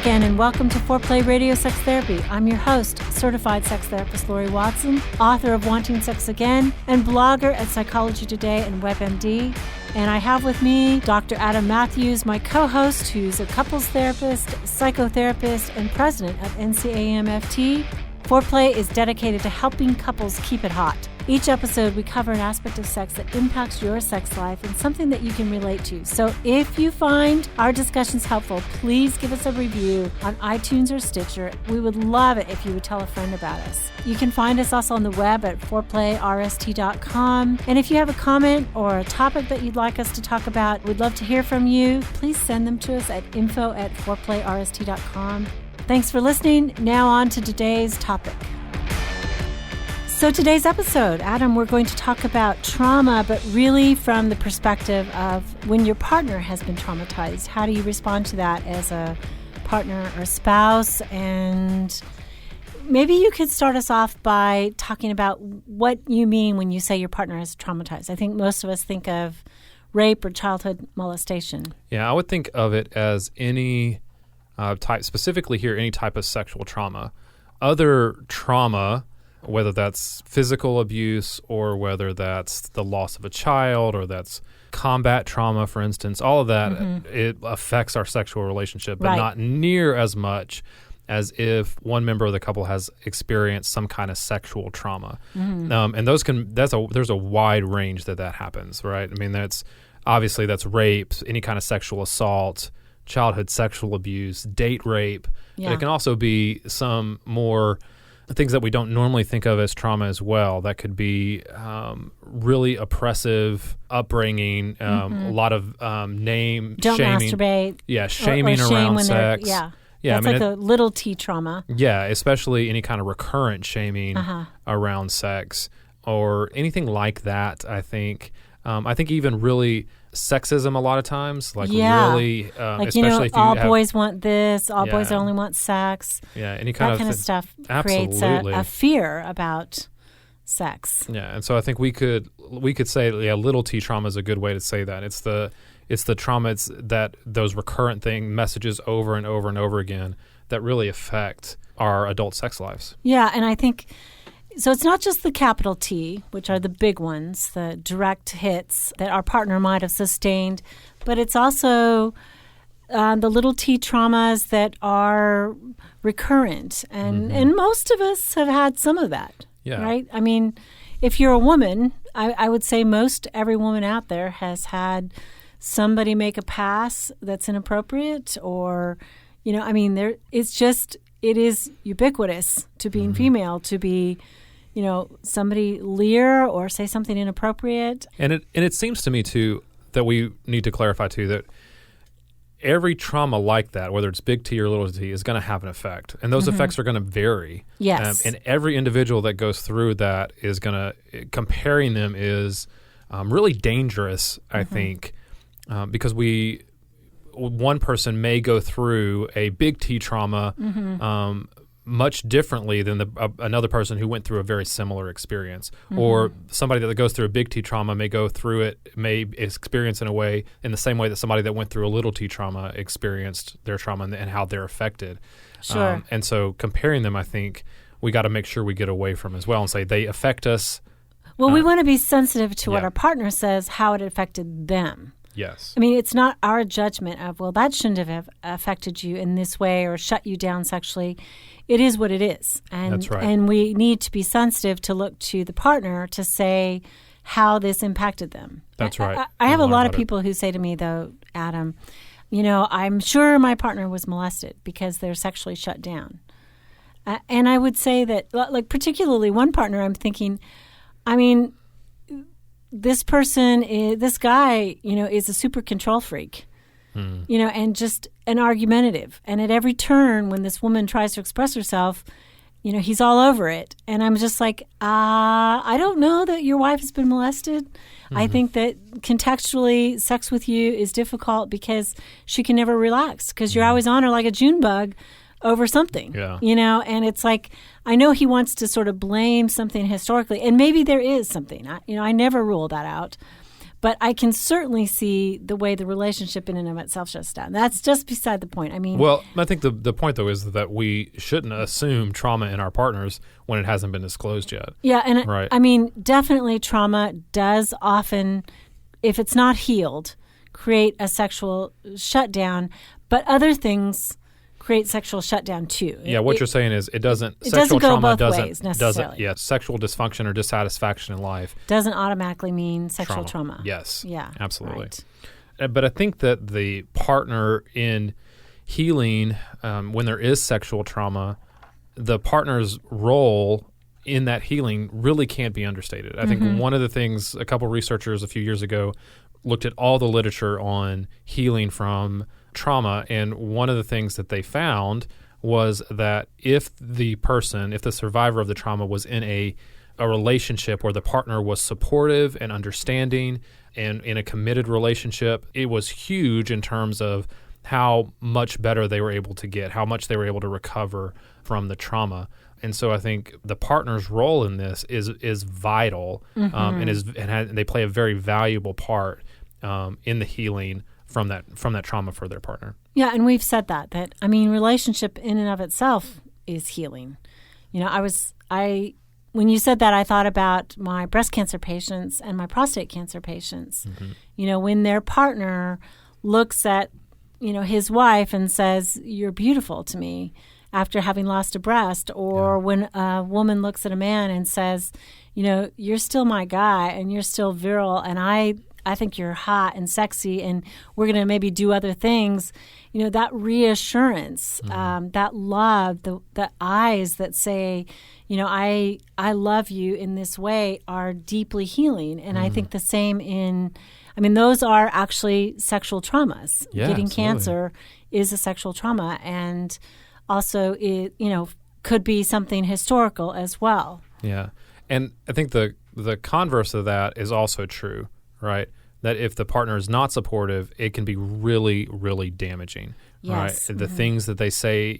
again, and welcome to Foreplay Radio Sex Therapy. I'm your host, certified sex therapist Laurie Watson, author of Wanting Sex Again, and blogger at Psychology Today and WebMD. And I have with me Dr. Adam Mathews, my co-host, who's a couples therapist, psychotherapist, and president of NCAMFT. Foreplay is dedicated to helping couples keep it hot. Each episode, we cover an aspect of sex that impacts your sex life and something that you can relate to. So if you find our discussions helpful, please give us a review on iTunes or Stitcher. We would love it if you would tell a friend about us. You can find us also on the web at foreplayrst.com. And if you have a comment or a topic that you'd like us to talk about, we'd love to hear from you. Please send them to us at info@foreplayrst.com. Thanks for listening. Now on to today's topic. So today's episode, Adam, we're going to talk about trauma, but really from the perspective of when your partner has been traumatized. How do you respond to that as a partner or spouse? And maybe you could start us off by talking about what you mean when you say your partner is traumatized. I think most of us think of rape or childhood molestation. Yeah, I would think of it as any type, specifically here, any type of sexual trauma. Other trauma, whether that's physical abuse or whether that's the loss of a child or that's combat trauma, for instance, all of that, it affects our sexual relationship, but not near as much as if one member of the couple has experienced some kind of sexual trauma. And there's a wide range that happens, right? I mean, that's rape, any kind of sexual assault, childhood sexual abuse, date rape. But it can also be some more things that we don't normally think of as trauma as well. That could be really oppressive upbringing, a lot of shaming. Don't masturbate. Yeah, shaming around sex. That's like the little T trauma. Yeah, especially any kind of recurrent shaming around sex or anything like that, I think. I think even really sexism a lot of times, really, especially if you all boys want this, all boys only want sex. Yeah, any kind of stuff creates a fear about sex. Yeah, and so I think we could say, little T trauma is a good way to say that. It's the trauma, it's that those recurrent messages over and over and over again that really affect our adult sex lives. Yeah, and I think. So it's not just the capital T, which are the big ones, the direct hits that our partner might have sustained, but it's also the little T traumas that are recurrent. And most of us have had some of that, right? I mean, if you're a woman, I would say every woman out there has had somebody make a pass that's inappropriate or, it is ubiquitous to being female, to be somebody leer or say something inappropriate. And it seems to me, too, that we need to clarify, too, that every trauma like that, whether it's big T or little t, is going to have an effect. And those effects are going to vary. Yes. And every individual that goes through that is comparing them is really dangerous, I think, because one person may go through a big T trauma much differently than another person who went through a very similar experience. Or somebody that goes through a big T trauma may experience in the same way that somebody that went through a little T trauma experienced their trauma and how they're affected. Sure. And so comparing them, I think we got to make sure we get away from as well and say they affect us. Well, we want to be sensitive to what our partner says, how it affected them. Yes. I mean, it's not our judgment of, that shouldn't have affected you in this way or shut you down sexually. It is what it is. And, that's right. And we need to be sensitive to look to the partner to say how this impacted them. That's right. I have a lot of people who say to me, though, Adam, I'm sure my partner was molested because they're sexually shut down. And I would say that, particularly one partner, I'm thinking, this guy, is a super control freak, and just an argumentative. And at every turn when this woman tries to express herself, he's all over it. And I'm just like, I don't know that your wife has been molested. I think that contextually sex with you is difficult because she can never relax because you're always on her like a June bug over something, and it's like, I know he wants to sort of blame something historically, and maybe there is something, I never rule that out, But I can certainly see the way the relationship in and of itself shuts down. That's just beside the point. I mean, well, I think the point, though, is that we shouldn't assume trauma in our partners when it hasn't been disclosed yet. Yeah, and right. I mean, definitely trauma does often, if it's not healed, create a sexual shutdown, but other things create sexual shutdown too. Yeah, what you're saying is it doesn't go trauma both ways necessarily. Sexual dysfunction or dissatisfaction in life doesn't automatically mean sexual trauma. Yes. Yeah. Absolutely. Right. But I think that the partner in healing, when there is sexual trauma, the partner's role in that healing really can't be understated. I think one of the things, a couple researchers a few years ago looked at all the literature on healing from trauma, and one of the things that they found was that if the survivor of the trauma was in a relationship where the partner was supportive and understanding and in a committed relationship, it was huge in terms of how much better they were able to get, how much they were able to recover from the trauma. And so I think the partner's role in this is vital, and they play a very valuable part in the healing from that trauma for their partner. Yeah, and we've said that I mean, relationship in and of itself is healing. You know, when you said that, I thought about my breast cancer patients and my prostate cancer patients. You know, when their partner looks at, you know, his wife and says, "You're beautiful to me," after having lost a breast, or when a woman looks at a man and says, "You know, you're still my guy and you're still virile, and I think you're hot and sexy, and we're going to maybe do other things," you know, that reassurance, that love, the eyes that say, you know, I love you in this way, are deeply healing. And I think the same those are actually sexual traumas. Yeah, Getting absolutely. cancer is a sexual trauma, and also it, you know, could be something historical as well. Yeah. And I think the converse of that is also true, right? That if the partner is not supportive, it can be really, really damaging. Yes. Right? The things that they say,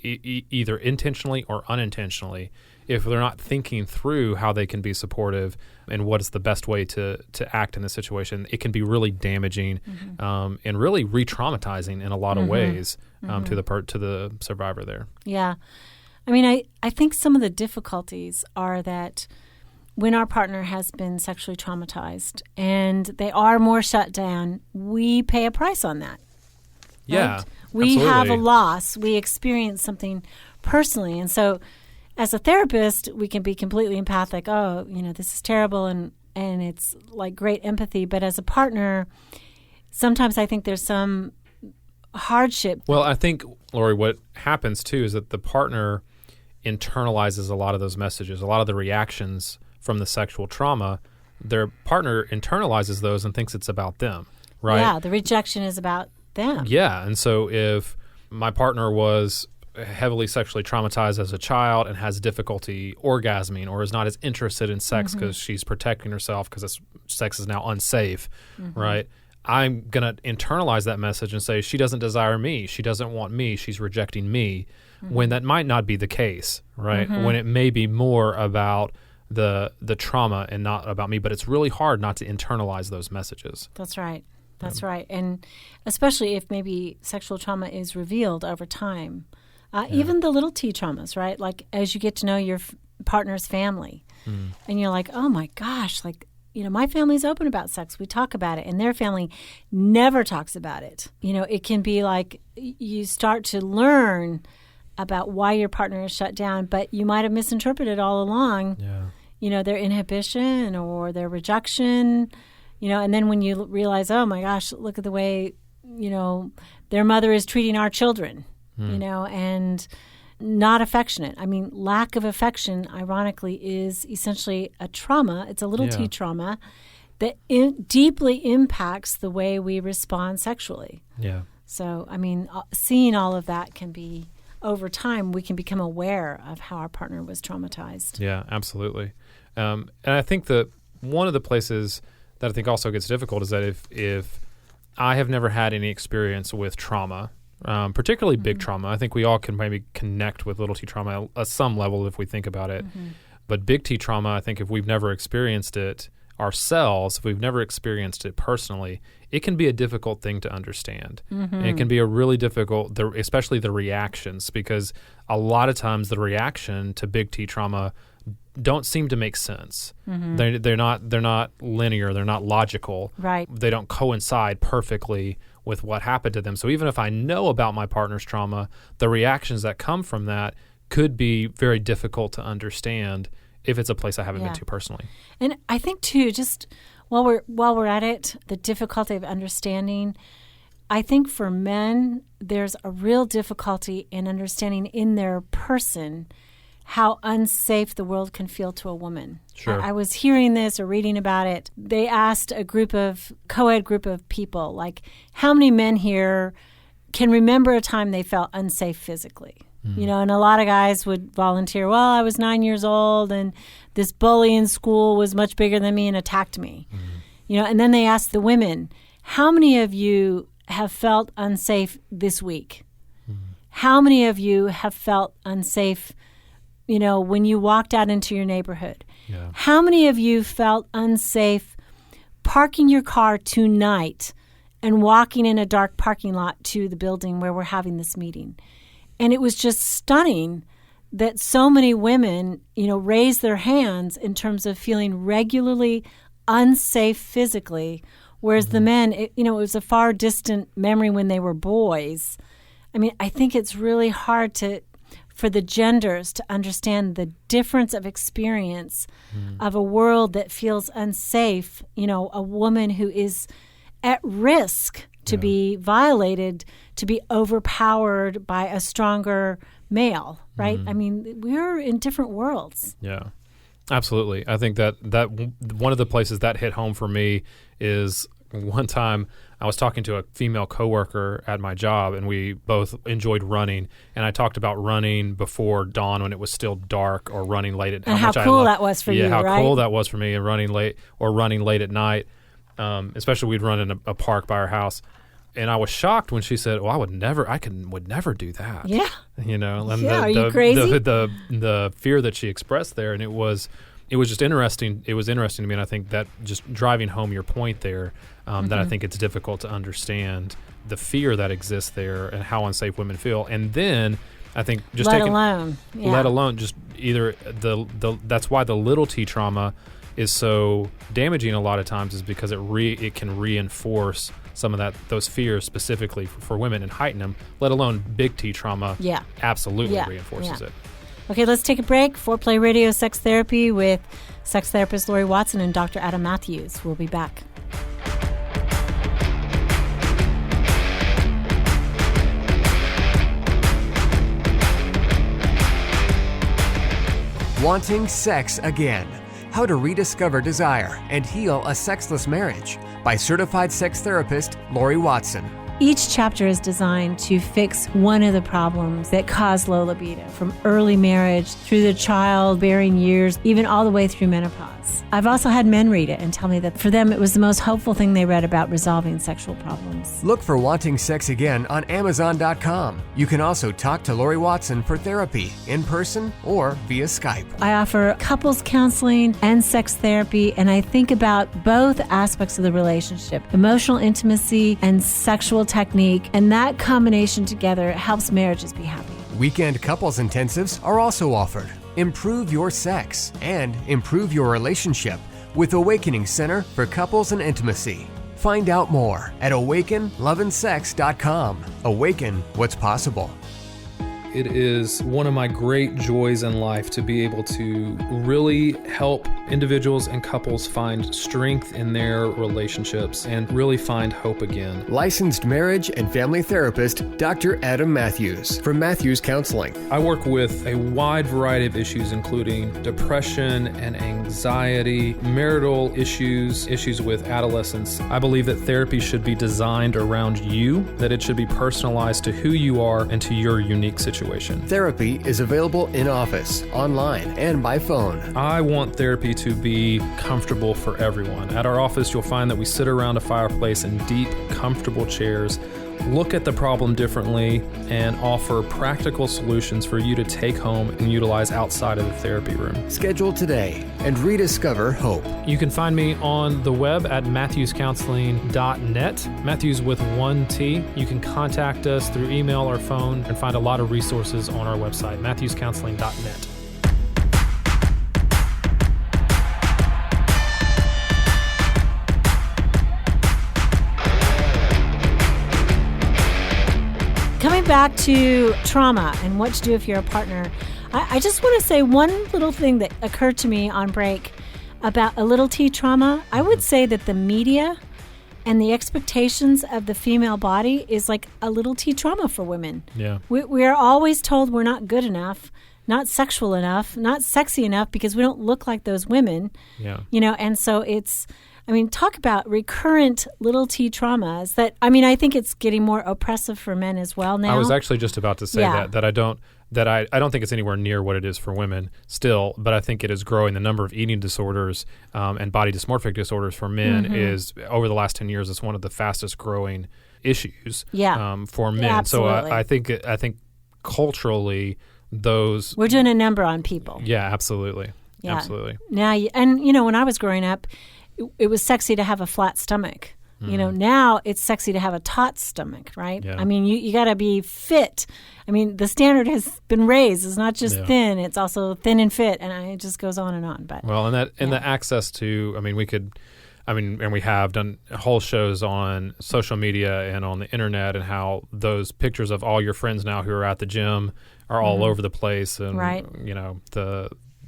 either intentionally or unintentionally, if they're not thinking through how they can be supportive and what is the best way to act in the situation, it can be really damaging and really re-traumatizing in a lot of ways to the survivor there. Yeah. I mean, I think some of the difficulties are that when our partner has been sexually traumatized and they are more shut down, we pay a price on that. Yeah, right? We absolutely. have a loss. We experience something personally. And so as a therapist, we can be completely empathic. Oh, you know, this is terrible, and it's like great empathy. But as a partner, sometimes I think there's some hardship. Well, I think, Laurie, what happens too is that the partner internalizes a lot of those messages, a lot of the reactions from the sexual trauma. Their partner internalizes those and thinks it's about them, right? Yeah, the rejection is about them. Yeah, and so if my partner was heavily sexually traumatized as a child and has difficulty orgasming or is not as interested in sex because she's protecting herself because sex is now unsafe, right? I'm going to internalize that message and say, she doesn't desire me, she doesn't want me, she's rejecting me, when that might not be the case, right? When it may be more about the trauma and not about me, but it's really hard not to internalize those messages. That's right. That's right. And especially if maybe sexual trauma is revealed over time. Even the little T traumas, right? Like as you get to know your partner's family and you're like, oh my gosh, like, you know, my family's open about sex. We talk about it, and their family never talks about it. You know, it can be like you start to learn about why your partner is shut down, but you might have misinterpreted all along, you know, their inhibition or their rejection, you know, and then when you realize, oh my gosh, look at the way, you know, their mother is treating our children, you know, and not affectionate. I mean, lack of affection, ironically, is essentially a trauma. It's a little T trauma that deeply impacts the way we respond sexually. Yeah. So, I mean, seeing all of that can be, over time, we can become aware of how our partner was traumatized. Yeah, absolutely. And I think that one of the places that I think also gets difficult is that if I have never had any experience with trauma, particularly big trauma, I think we all can maybe connect with little T trauma at some level if we think about it. But big T trauma, I think if we've never experienced it, ourselves, if we've never experienced it personally, it can be a difficult thing to understand. And it can be a really difficult, especially the reactions, because a lot of times the reaction to big T trauma don't seem to make sense. They're not linear. They're not logical. Right. They don't coincide perfectly with what happened to them. So even if I know about my partner's trauma, the reactions that come from that could be very difficult to understand if it's a place I haven't been to personally. And I think too, just while we're at it, the difficulty of understanding, I think for men, there's a real difficulty in understanding in their person how unsafe the world can feel to a woman. Sure. I was hearing this or reading about it. They asked a co-ed group of people, like, how many men here can remember a time they felt unsafe physically? You know, and a lot of guys would volunteer, well, I was 9 years old and this bully in school was much bigger than me and attacked me. You know, and then they asked the women, how many of you have felt unsafe this week? How many of you have felt unsafe, you know, when you walked out into your neighborhood? Yeah. How many of you felt unsafe parking your car tonight and walking in a dark parking lot to the building where we're having this meeting? And it was just stunning that so many women, you know, raised their hands in terms of feeling regularly unsafe physically, whereas the men, it was a far distant memory when they were boys. I mean, I think it's really hard for the genders to understand the difference of experience of a world that feels unsafe, you know, a woman who is at risk to be violated, to be overpowered by a stronger male, right? I mean, we're in different worlds. Yeah, absolutely. I think that one of the places that hit home for me is one time I was talking to a female coworker at my job, and we both enjoyed running. And I talked about running before dawn when it was still dark, or running late at night. And how cool that was for you, right? Yeah, how cool that was for me, and running late at night. Especially we'd run in a park by our house. And I was shocked when she said, "Well, I would never do that." Yeah. You know, and are you crazy? The fear that she expressed there, and it was just interesting. It was interesting to me, and I think that just driving home your point there, that I think it's difficult to understand the fear that exists there and how unsafe women feel. And then I think just let alone just either that's why the little T trauma is so damaging a lot of times, is because it can reinforce some of those fears specifically for women and heighten them, let alone big T trauma absolutely reinforces it. Okay, let's take a break. Foreplay Radio Sex Therapy with sex therapist Laurie Watson and Dr. Adam Mathews. We'll be back. Wanting Sex Again. How to Rediscover Desire and Heal a Sexless Marriage by certified sex therapist Laurie Watson. Each chapter is designed to fix one of the problems that cause low libido, from early marriage through the childbearing years, even all the way through menopause. I've also had men read it and tell me that for them it was the most hopeful thing they read about resolving sexual problems. Look for Wanting Sex Again on Amazon.com. You can also talk to Laurie Watson for therapy in person or via Skype. I offer couples counseling and sex therapy, and I think about both aspects of the relationship, emotional intimacy and sexual technique, and that combination together helps marriages be happy. Weekend couples intensives are also offered. Improve your sex and improve your relationship with Awakening Center for Couples and Intimacy. Find out more at awakenloveandsex.com. Awaken what's possible. It is one of my great joys in life to be able to really help individuals and couples find strength in their relationships and really find hope again. Licensed marriage and family therapist Dr. Adam Mathews from Mathews Counseling. I work with a wide variety of issues, including depression and anxiety, marital issues with adolescents. I believe that therapy should be designed around you, that it should be personalized to who you are and to your unique situation. Therapy is available in office, online, and by phone. I want therapy to be comfortable for everyone. At our office, you'll find that we sit around a fireplace in deep, comfortable chairs. look at the problem differently and offer practical solutions for you to take home and utilize outside of the therapy room. Schedule today and rediscover hope. You can find me on the web at mathewscounseling.net, Mathews with 1 T. You can contact us through email or phone and find a lot of resources on our website, mathewscounseling.net. Coming back to trauma and what to do if you're a partner, I just want to say one little thing that occurred to me on break about a little T trauma. I would say that the media and the expectations of the female body is like a little T trauma for women. Yeah. We are always told we're not good enough, not sexual enough, not sexy enough because we don't look like those women. Yeah. And so talk about recurrent little T traumas I think it's getting more oppressive for men as well now. I was actually just about to say that I don't think it's anywhere near what it is for women still, but I think it is growing. The number of eating disorders and body dysmorphic disorders for men is, over the last 10 years, it's one of the fastest growing issues for men. Absolutely. So I think culturally those... We're doing a number on people. Yeah, absolutely. Yeah. Absolutely. Now, when I was growing up, it was sexy to have a flat stomach. Now it's sexy to have a taut stomach, right? Yeah. I mean, you got to be fit. I mean, the standard has been raised. It's not just thin; it's also thin and fit, and it just goes on and on. But the access to, and we have done whole shows on social media and on the internet, and how those pictures of all your friends now who are at the gym are all over the place, and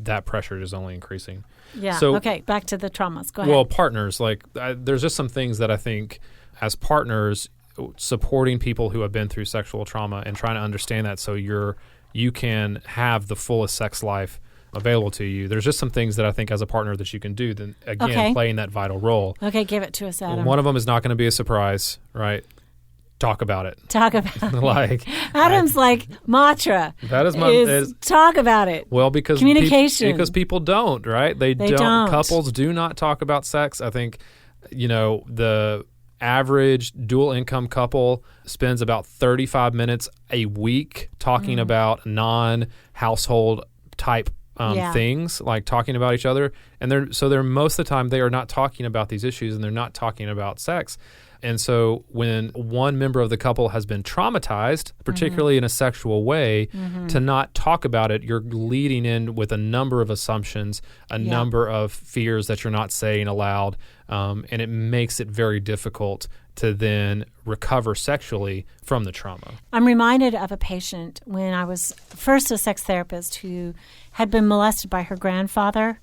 that pressure is only increasing. Yeah. So, okay, back to the traumas. Go ahead. Well, partners, there's just some things that I think as partners, supporting people who have been through sexual trauma and trying to understand that so you can have the fullest sex life available to you. There's just some things that I think as a partner that you can do, then again, playing that vital role. Okay, give it to us, Adam. One of them is not going to be a surprise, right? Talk about it. Talk about it. Adam's mantra. That is talk about it. Well, because communication. Because people don't, right? They don't. Couples do not talk about sex. I think, the average dual income couple spends about 35 minutes a week talking about non-household type things, like talking about each other. And they're most of the time they are not talking about these issues, and they're not talking about sex. And so when one member of the couple has been traumatized, particularly in a sexual way, to not talk about it, you're leading in with a number of assumptions, a number of fears that you're not saying aloud, and it makes it very difficult to then recover sexually from the trauma. I'm reminded of a patient when I was first a sex therapist who had been molested by her grandfather.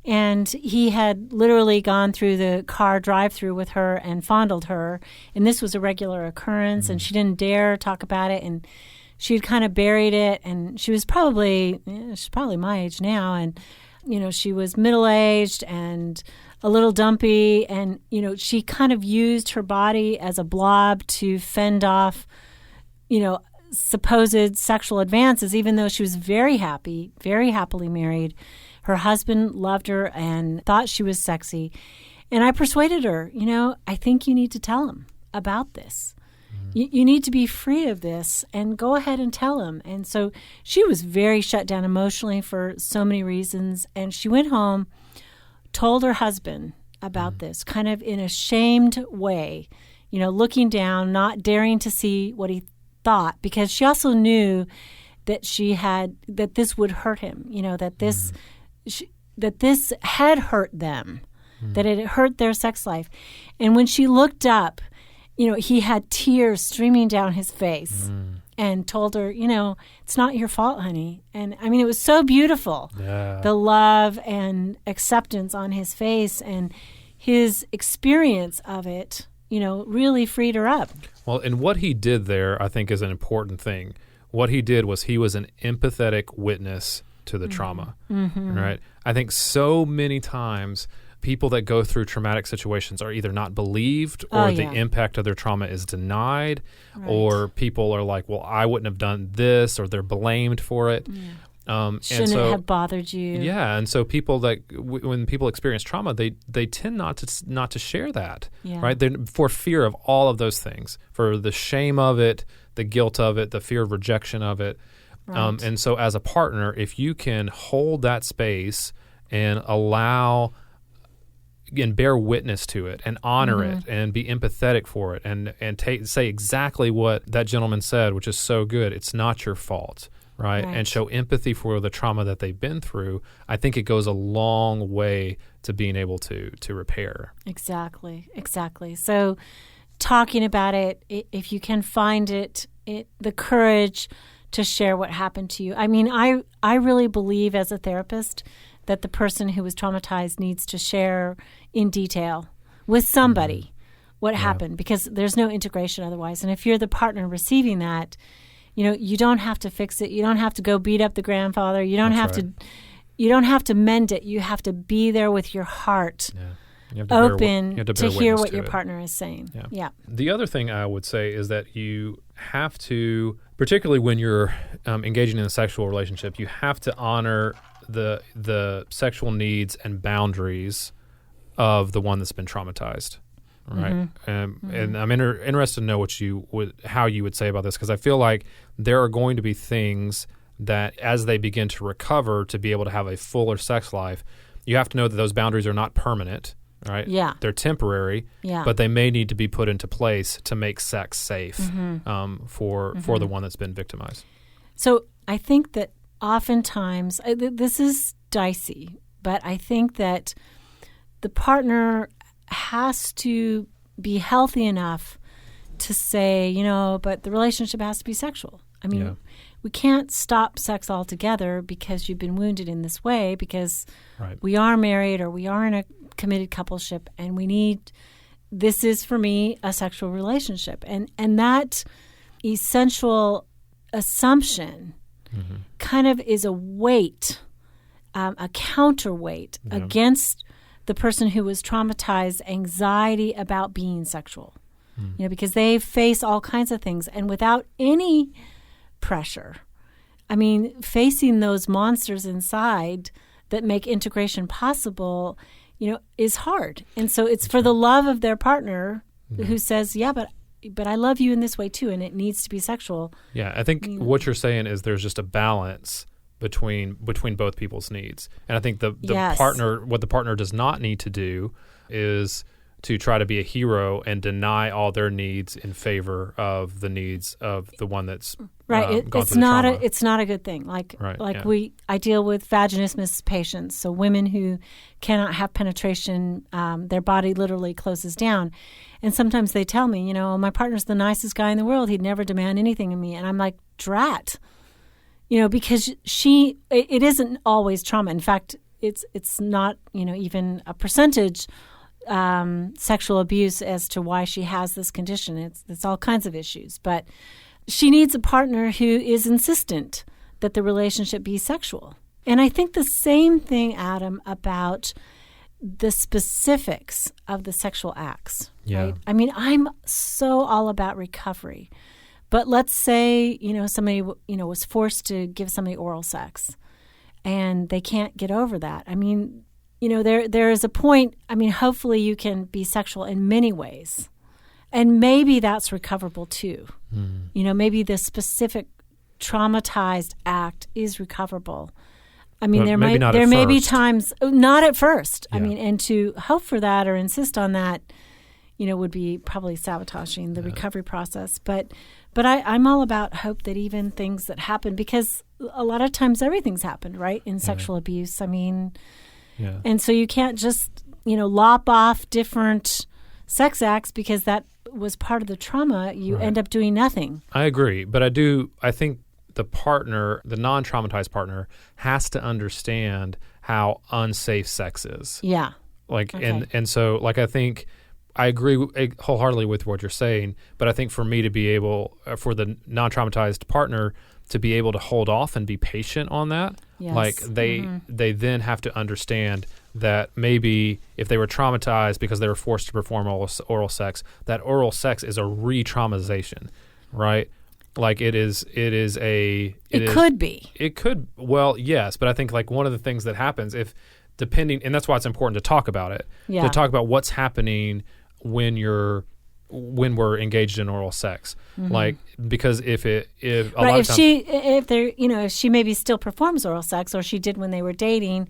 And he had literally gone through the car drive-through with her and fondled her. And this was a regular occurrence, and she didn't dare talk about it. And she'd kind of buried it. And she's probably my age now. And, she was middle-aged and a little dumpy. And, she kind of used her body as a blob to fend off, supposed sexual advances, even though she was very happy, very happily married. Her husband loved her and thought she was sexy. And I persuaded her, I think you need to tell him about this. You need to be free of this and go ahead and tell him. And so she was very shut down emotionally for so many reasons. And she went home, told her husband about this, kind of in a shamed way, looking down, not daring to see what he thought, because she also knew that that this would hurt him, that this... that this had hurt them, that it had hurt their sex life. And when she looked up, he had tears streaming down his face and told her, it's not your fault, honey. And it was so beautiful, the love and acceptance on his face, and his experience of it, really freed her up. Well, and what he did there, I think, is an important thing. What he did was he was an empathetic witness to the trauma, right? I think so many times people that go through traumatic situations are either not believed or the impact of their trauma is denied, or people are like, well, I wouldn't have done this, or they're blamed for it. Shouldn't have bothered you. Yeah, and so people that when people experience trauma, they tend not to share that, right? They're, for fear of all of those things, for the shame of it, the guilt of it, the fear of rejection of it. Right. And so as a partner, if you can hold that space and allow and bear witness to it and honor it and be empathetic for it and say exactly what that gentleman said, which is so good, it's not your fault. Right? And show empathy for the trauma that they've been through, I think it goes a long way to being able to repair. Exactly. So talking about it, if you can find the courage to share what happened to you. I mean, I really believe as a therapist that the person who was traumatized needs to share in detail with somebody what happened, because there's no integration otherwise. And if you're the partner receiving that, you don't have to fix it. You don't have to go beat up the grandfather. You don't have to. You don't have to mend it. You have to be there with your heart open to hear what your partner is saying. Yeah. The other thing I would say is that you have to, particularly when you're engaging in a sexual relationship, you have to honor the sexual needs and boundaries of the one that's been traumatized. Right, and I'm interested to know how you would say about this, because I feel like there are going to be things that, as they begin to recover to be able to have a fuller sex life, you have to know that those boundaries are not permanent. Right? Yeah, they're temporary. Yeah. But they may need to be put into place to make sex safe for the one that's been victimized. So I think that oftentimes this is dicey, but I think that the partner has to be healthy enough to say, but the relationship has to be sexual. I mean, we can't stop sex altogether because you've been wounded in this way, because we are married or we are in a committed coupleship, and this is for me a sexual relationship. And that essential assumption kind of is a weight, a counterweight against the person who was traumatized, anxiety about being sexual, because they face all kinds of things, and without any pressure. I mean, facing those monsters inside that make integration possible, is hard. And so it's for the love of their partner who says, but I love you in this way too, and it needs to be sexual. Yeah, I think what you're saying is there's just a balance between both people's needs. And I think the partner, what the partner does not need to do is to try to be a hero and deny all their needs in favor of the needs of the one that's gone through the trauma. It's not a good thing. I deal with vaginismus patients, so women who cannot have penetration, their body literally closes down. And sometimes they tell me, my partner's the nicest guy in the world. He'd never demand anything of me. And I'm like, drat. Because it isn't always trauma. In fact, it's not, even a percentage sexual abuse as to why she has this condition. It's all kinds of issues. But she needs a partner who is insistent that the relationship be sexual. And I think the same thing, Adam, about the specifics of the sexual acts. Yeah. Right? I mean, I'm so all about recovery. But let's say, somebody, was forced to give somebody oral sex and they can't get over that. I mean, there is a point, hopefully you can be sexual in many ways. And maybe that's recoverable too. Maybe the specific traumatized act is recoverable. I mean, there may be times, not at first. Yeah. And to hope for that or insist on that, would be probably sabotaging the recovery process. But I'm all about hope that even things that happen, because a lot of times everything's happened, right, in sexual abuse. And so you can't just, lop off different sex acts because that was part of the trauma. You end up doing nothing. I agree. But I think the partner, the non-traumatized partner, has to understand how unsafe sex is. Yeah. And so I think I agree wholeheartedly with what you're saying, but I think for me to be able, for the non-traumatized partner to be able to hold off and be patient on that, they then have to understand that maybe if they were traumatized because they were forced to perform oral sex, that oral sex is a re-traumatization, right? Like it could be. It could, well, yes, but I think like one of the things that happens and that's why it's important to talk about it. Yeah. To talk about what's happening when we're engaged in oral sex. Like, because if she maybe still performs oral sex, or she did when they were dating,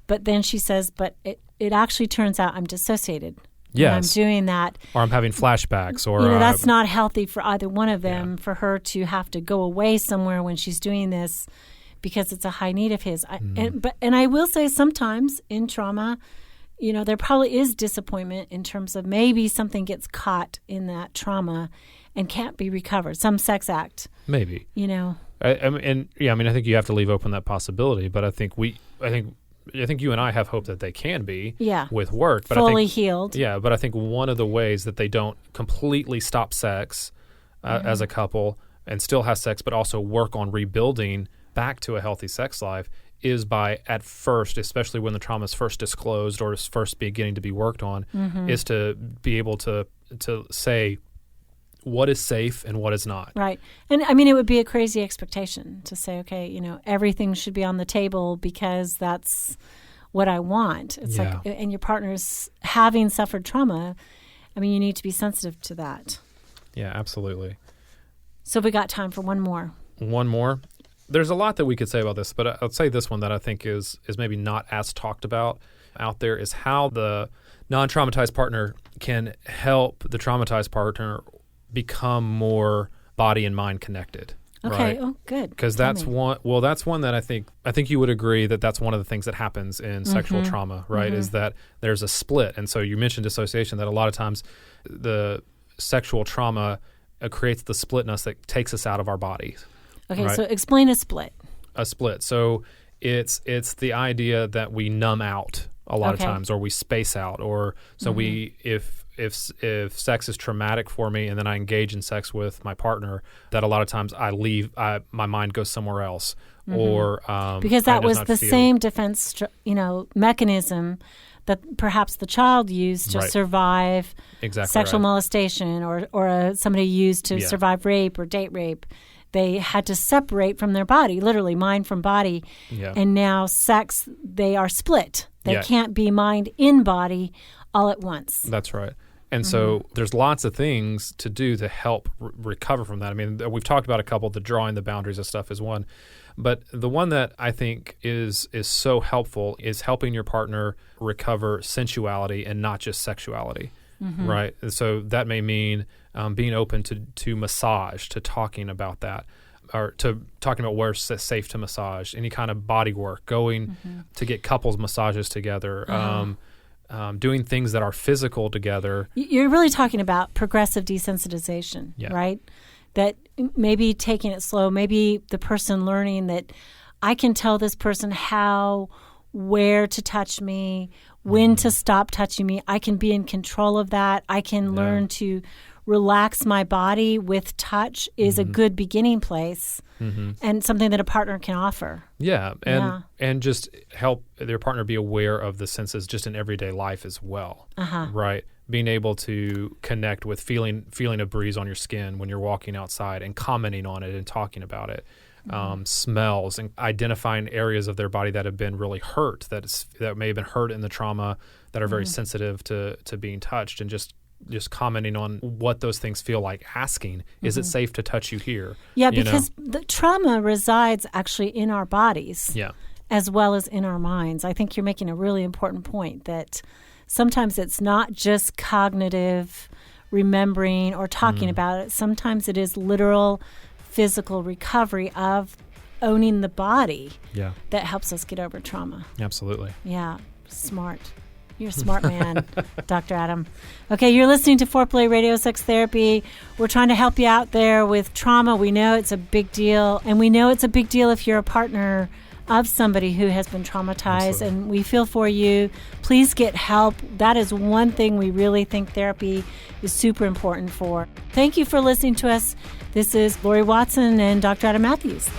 but then she says, but it actually turns out I'm dissociated. Yes. I'm doing that. Or I'm having flashbacks. Or that's not healthy for either one of them, for her to have to go away somewhere when she's doing this because it's a high need of his. And I will say sometimes in trauma, there probably is disappointment in terms of maybe something gets caught in that trauma and can't be recovered. Some sex act. Maybe. I think you have to leave open that possibility, but I think you and I have hope that they can be with work. But fully healed. Yeah, but I think one of the ways that they don't completely stop sex as a couple and still have sex, but also work on rebuilding back to a healthy sex life is by, at first, especially when the trauma is first disclosed or is first beginning to be worked on, is to be able to say what is safe and what is not. Right. And I mean, it would be a crazy expectation to say, okay, everything should be on the table because that's what I want. It's like, and your partner's having suffered trauma. I mean, you need to be sensitive to that. Yeah, absolutely. So we got time for one more. One more. There's a lot that we could say about this, but I'll say this one that I think is maybe not as talked about out there is how the non-traumatized partner can help the traumatized partner become more body and mind connected. Okay. Right? Oh, good. Because that's one. Well, that's one that I think you would agree that that's one of the things that happens in sexual trauma, right? Is that there's a split, and so you mentioned dissociation. That a lot of times the sexual trauma creates the splitness that takes us out of our bodies. Okay, right? So explain a split. A split. So it's the idea that we numb out a lot of times, or we space out, or so we if sex is traumatic for me and then I engage in sex with my partner, that a lot of times I leave, my mind goes somewhere else, or because that was the same defense mechanism that perhaps the child used to survive sexual molestation, or somebody used to survive rape or date rape. They had to separate from their body, literally mind from body. Yeah. And now sex, they are split. They can't be mind in body all at once. That's right. And so there's lots of things to do to help recover from that. I mean, we've talked about a couple, the drawing the boundaries of stuff is one. But the one that I think is so helpful is helping your partner recover sensuality and not just sexuality. Right. And so that may mean being open to massage, to talking about that, or to talking about where it's safe to massage, any kind of body work, going to get couples massages together, doing things that are physical together. You're really talking about progressive desensitization, right? That maybe taking it slow, maybe the person learning that I can tell this person where to touch me, when to stop touching me. I can be in control of that. I can learn to relax my body with touch is a good beginning place and something that a partner can offer. Yeah, and just help their partner be aware of the senses just in everyday life as well, right? Being able to connect with feeling a breeze on your skin when you're walking outside and commenting on it and talking about it. Smells and identifying areas of their body that have been really hurt, that may have been hurt in the trauma, that are very sensitive to being touched, and just commenting on what those things feel like, asking, is it safe to touch you here? Yeah, because the trauma resides actually in our bodies as well as in our minds. I think you're making a really important point that sometimes it's not just cognitive remembering or talking about it. Sometimes it is literal physical recovery of owning the body that helps us get over trauma. Absolutely. Yeah, smart. You're a smart man, Dr. Adam. Okay, you're listening to Foreplay Radio Sex Therapy. We're trying to help you out there with trauma. We know it's a big deal, and we know it's a big deal if you're a partner of somebody who has been traumatized. Absolutely. And we feel for you. Please get help. That is one thing we really think therapy is super important for. Thank you for listening to us. This is Laurie Watson and Dr. Adam Mathews.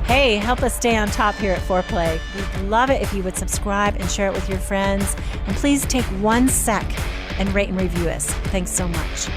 Hey, help us stay on top here at Foreplay. We'd love it if you would subscribe and share it with your friends. And please take 1 sec and rate and review us. Thanks so much.